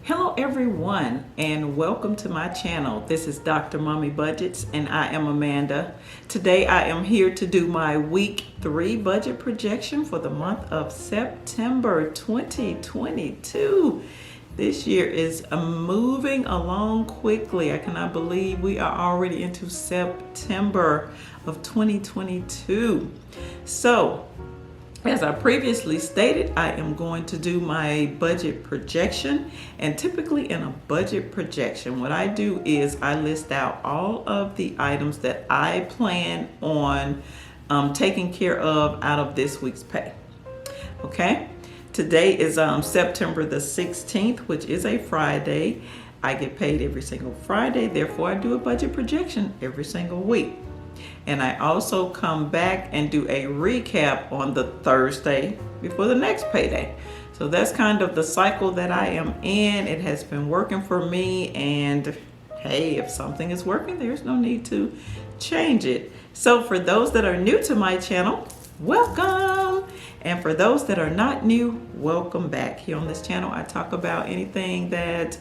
Hello everyone and welcome to my channel. This is Dr. Mommy Budgets and I am Amanda. Today I am here to do my week 3 budget projection for the month of September 2022. This year is moving along quickly. I cannot believe we are already into September of 2022. So, as I previously stated, I am going to do my budget projection, and typically in a budget projection, what I do is I list out all of the items that I plan on taking care of out of this week's pay. Okay, today is September the 16th, which is a Friday. I get paid every single Friday, therefore I do a budget projection every single week. And I also come back and do a recap on the Thursday before the next payday. So that's kind of the cycle that I am in. It has been working for me, and hey, if something is working, there's no need to change it. So for those that are new to my channel, welcome. And for those that are not new, welcome back. Here on this channel, I talk about anything that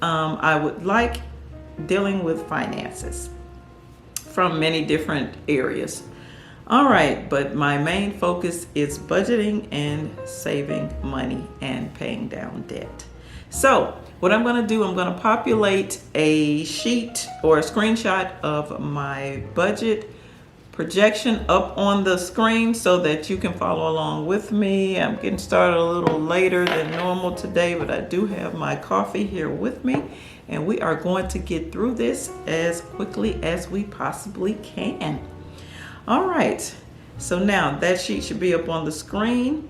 I would like dealing with finances from many different areas. All right, but my main focus is budgeting and saving money and paying down debt. So what I'm gonna do, I'm gonna populate a sheet or a screenshot of my budget projection up on the screen so that you can follow along with me. I'm getting started a little later than normal today, but I do have my coffee here with me, and we are going to get through this as quickly as we possibly can. All right, so now that sheet should be up on the screen,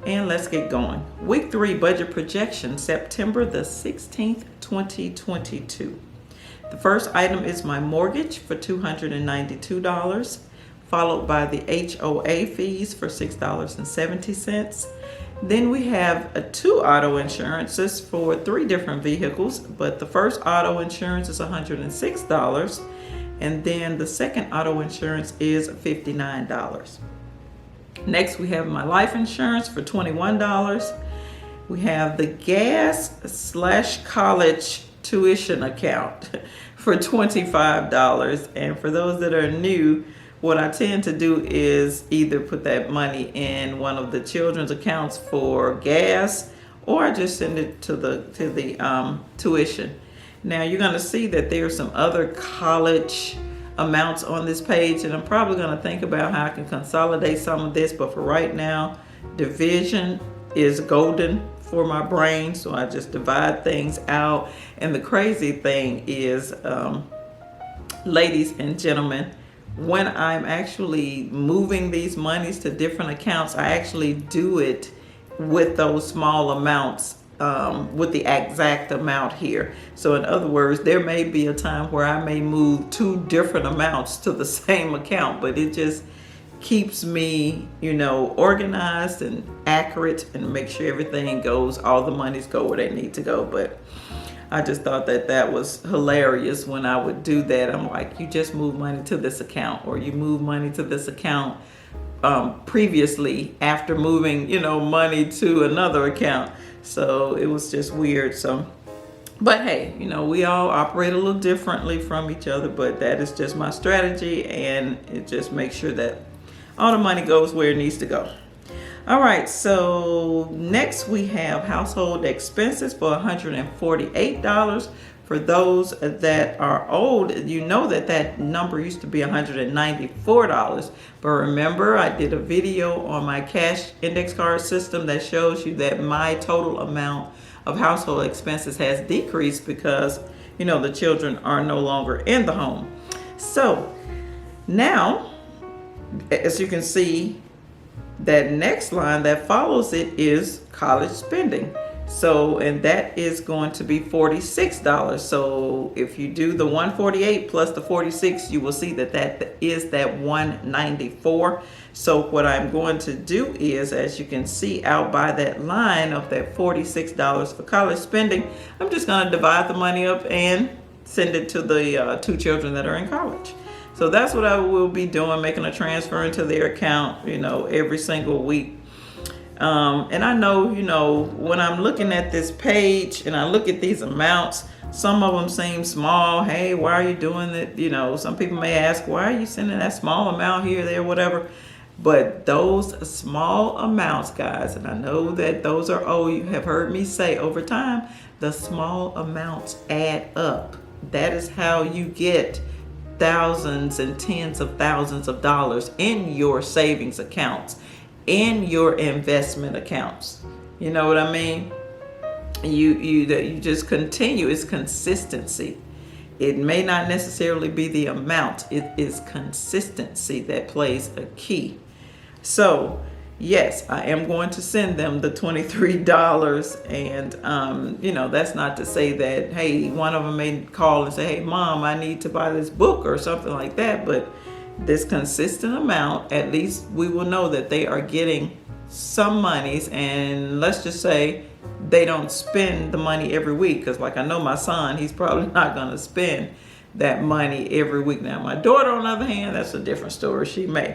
and let's get going. Week 3 budget projection, September the 16th, 2022. The first item is my mortgage for $292, followed by the HOA fees for $6.70. Then we have 2 auto insurances for 3 different vehicles, but the first auto insurance is $106, and then the second auto insurance is $59. Next, we have my life insurance for $21. We have the gas/college tuition account for $25. And for those that are new, what I tend to do is either put that money in one of the children's accounts for gas, or I just send it to the tuition. Now you're going to see that there are some other college amounts on this page, and I'm probably going to think about how I can consolidate some of this, but for right now, division is golden for my brain, so I just divide things out. And the crazy thing is, ladies and gentlemen, when I'm actually moving these monies to different accounts, I actually do it with those small amounts, with the exact amount here. So in other words, there may be a time where I may move 2 different amounts to the same account, but it just keeps me, organized and accurate, and make sure everything goes, all the monies go where they need to go. But I just thought that was hilarious when I would do that. I'm like, you just move money to this account, or you move money to this account previously after moving, money to another account. So it was just weird. So, but hey, we all operate a little differently from each other, but that is just my strategy, and it just makes sure that all the money goes where it needs to go. All right, so next we have household expenses for $148. For those that are old, you know that number used to be $194. But remember, I did a video on my cash index card system that shows you that my total amount of household expenses has decreased because, the children are no longer in the home. So now, as you can see, that next line that follows it is college spending. So, and that is going to be $46. So if you do the 148 plus the 46, you will see that is that 194. So what I'm going to do is, as you can see out by that line of that $46 for college spending, I'm just going to divide the money up and send it to the 2 children that are in college. So that's what I will be doing, making a transfer into their account, every single week. And I know, when I'm looking at this page and I look at these amounts, some of them seem small. Hey, why are you doing it? Some people may ask, why are you sending that small amount here, there, whatever. But those small amounts, guys, and I know that those are, you have heard me say over time, the small amounts add up. That is how you get thousands and tens of thousands of dollars in your savings accounts, in your investment accounts. You know what I mean? You just continue. It's consistency. It may not necessarily be the amount. It is consistency that plays a key. So yes, I am going to send them the $23. And, that's not to say that, hey, one of them may call and say, hey, Mom, I need to buy this book or something like that. But this consistent amount, at least we will know that they are getting some monies. And let's just say they don't spend the money every week. Because like I know my son, he's probably not going to spend that money every week. Now, my daughter, on the other hand, that's a different story. She may.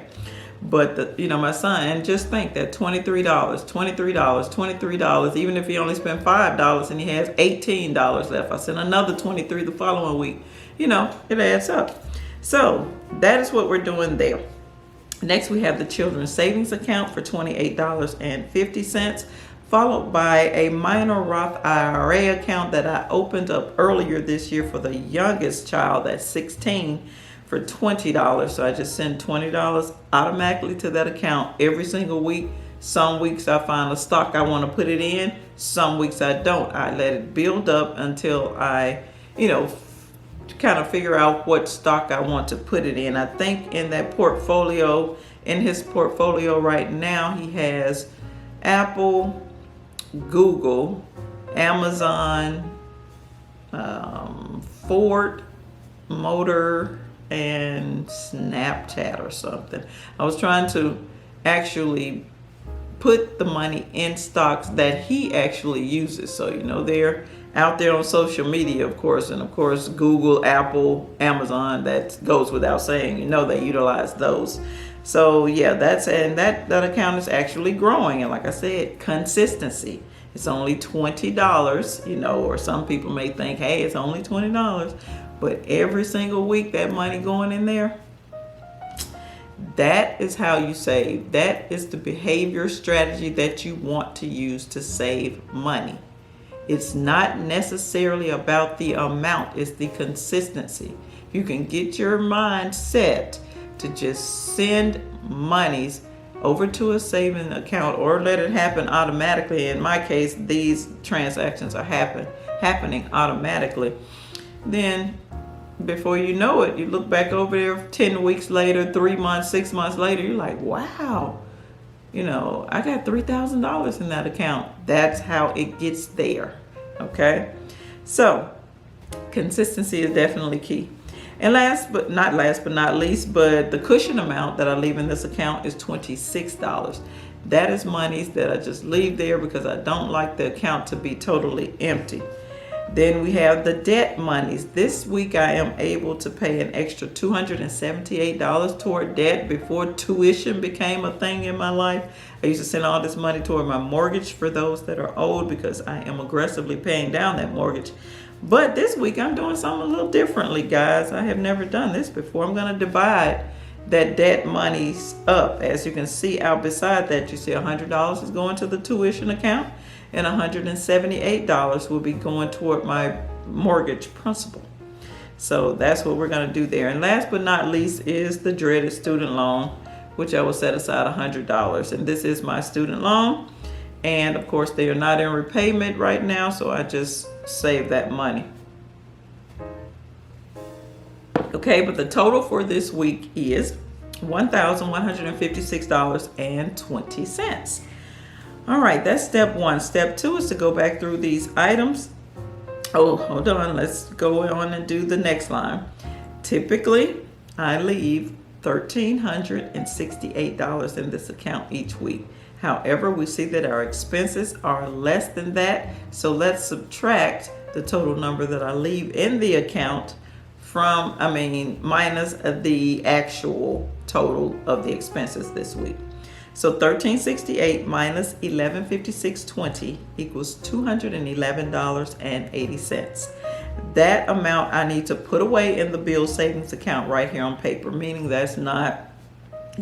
But my son, and just think that $23, even if he only spent $5 and he has $18 left, I send another 23 the following week, it adds up. So that is what we're doing there. Next, we have the children's savings account for $28.50, followed by a minor Roth IRA account that I opened up earlier this year for the youngest child, that's 16, for $20. So I just send $20 automatically to that account every single week. Some weeks I find a stock I want to put it in. Some weeks I don't. I let it build up until I, kind of figure out what stock I want to put it in. I think in his portfolio right now, he has Apple, Google, Amazon, Ford Motor, and Snapchat or something. I was trying to actually put the money in stocks that he actually uses. So, they're out there on social media, of course, and of course, Google, Apple, Amazon, that goes without saying, they utilize those. So yeah, that account is actually growing. And like I said, consistency. It's only $20, or some people may think, hey, it's only $20. But every single week, that money going in there, that is how you save. That is the behavior strategy that you want to use to save money. It's not necessarily about the amount, it's the consistency. You can get your mind set to just send monies over to a saving account or let it happen automatically. In my case, these transactions are happening automatically. Then before you know it, you look back over there 10 weeks later, 3 months, 6 months later, you're like, wow, I got $3,000 in that account. That's how it gets there. Okay. So consistency is definitely key. And last but not least, but the cushion amount that I leave in this account is $26. That is monies that I just leave there because I don't like the account to be totally empty. Then we have the debt monies. This week I am able to pay an extra $278 toward debt. Before tuition became a thing in my life, I used to send all this money toward my mortgage for those that are old because I am aggressively paying down that mortgage. But this week I'm doing something a little differently, guys. I have never done this before. I'm going to divide that debt monies up. As you can see out beside that, you see $100 is going to the tuition account and $178 will be going toward my mortgage principal. So that's what we're going to do there. And last but not least is the dreaded student loan, which I will set aside $100. And this is my student loan. And of course, they are not in repayment right now, so I just save that money. Okay, but the total for this week is $1,156.20. All right, that's step one. Step two is to go back through these items. Oh, hold on. Let's go on and do the next line. Typically, I leave $1,368 in this account each week. However, we see that our expenses are less than that. So let's subtract the total number that I leave in the account minus the actual total of the expenses this week. So $1368 minus $1156.20 equals $211.80. That amount I need to put away in the bill savings account right here on paper, meaning that's not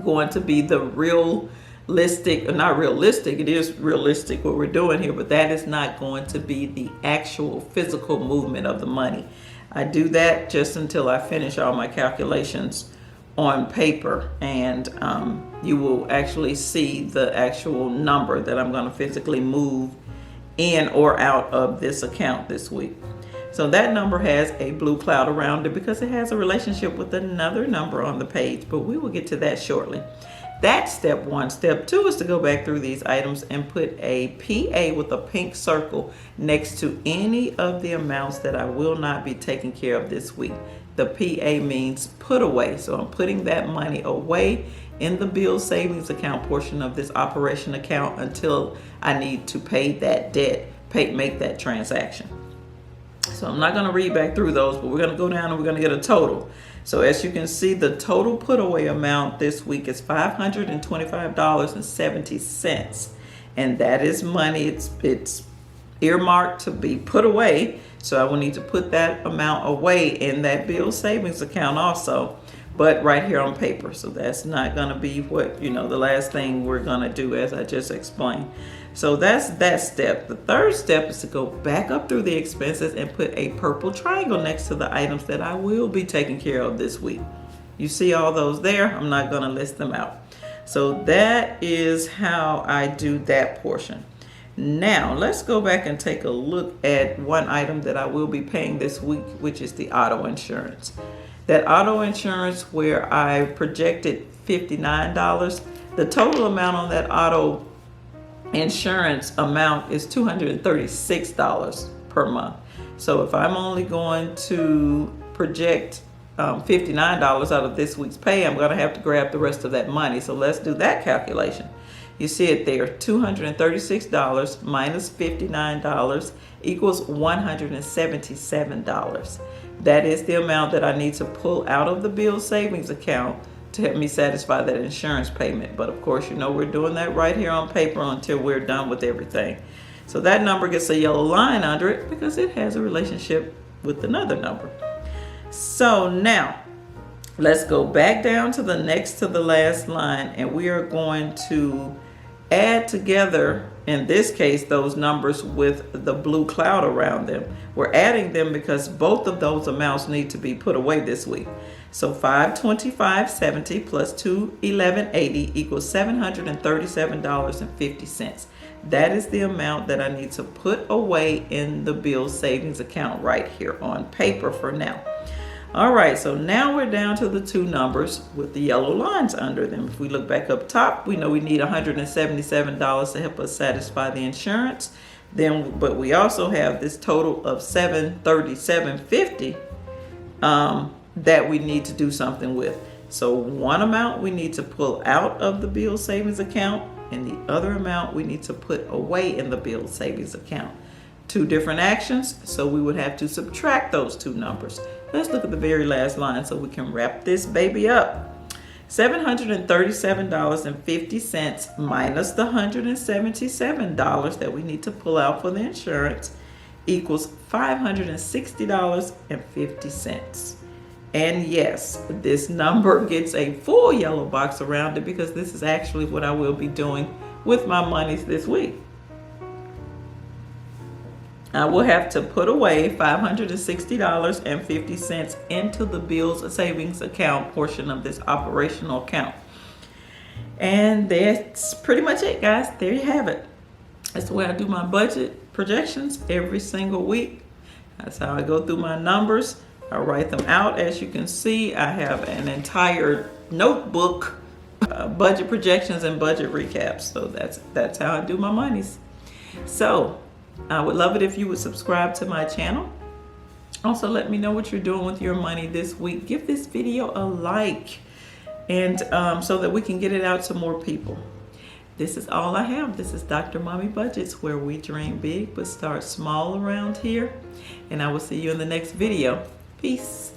going to be the realistic, or not realistic, it is realistic what we're doing here, but that is not going to be the actual physical movement of the money. I do that just until I finish all my calculations on paper, and you will actually see the actual number that I'm going to physically move in or out of this account this week. So that number has a blue cloud around it because it has a relationship with another number on the page, but we will get to that shortly. That's step one. Step two is to go back through these items and put a PA with a pink circle next to any of the amounts that I will not be taking care of this week. The PA means put away. So I'm putting that money away in the bill savings account portion of this operation account until I need to pay that debt, make that transaction. So I'm not going to read back through those, but we're going to go down and we're going to get a total. So as you can see, the total put away amount this week is $525.70. And that is money. It's earmarked to be put away. So I will need to put that amount away in that bill savings account also, but right here on paper. So that's not going to be what, the last thing we're going to do, as I just explained. So that's that step. The third step is to go back up through the expenses and put a purple triangle next to the items that I will be taking care of this week. You see all those there? I'm not going to list them out. So that is how I do that portion. Now let's go back and take a look at one item that I will be paying this week, which is the auto insurance. That auto insurance where I projected $59, the total amount on that auto insurance amount is $236 per month. So if I'm only going to project $59 out of this week's pay, I'm going to have to grab the rest of that money. So let's do that calculation. You see it there, $236 minus $59 equals $177. That is the amount that I need to pull out of the bill savings account to help me satisfy that insurance payment. But of course, we're doing that right here on paper until we're done with everything. So that number gets a yellow line under it because it has a relationship with another number. So now let's go back down to the next to the last line, and we are going to add together, in this case, those numbers with the blue cloud around them. We're adding them because both of those amounts need to be put away this week. So $525.70 plus $211.80 equals $737.50. That is the amount that I need to put away in the bill savings account right here on paper for now. All right, so now we're down to the two numbers with the yellow lines under them. If we look back up top, we know we need $177 to help us satisfy the insurance. But we also have this total of $737.50 that we need to do something with. So one amount we need to pull out of the bill savings account, and the other amount we need to put away in the bill savings account. Two different actions, so we would have to subtract those two numbers. Let's look at the very last line so we can wrap this baby up. $737.50 minus the $177 that we need to pull out for the insurance equals $560.50. And yes, this number gets a full yellow box around it because this is actually what I will be doing with my monies this week. I will have to put away $560.50 into the bills savings account portion of this operational account. And that's pretty much it, guys. There you have it. That's the way I do my budget projections every single week. That's how I go through my numbers. I write them out. As you can see, I have an entire notebook, budget projections and budget recaps. So that's how I do my monies. So I would love it if you would subscribe to my channel. Also, let me know what you're doing with your money this week. Give this video a like, and so that we can get it out to more people. This is all I have. This is Dr. Mommy Budgets, where we dream big but start small around here. And I will see you in the next video. Peace.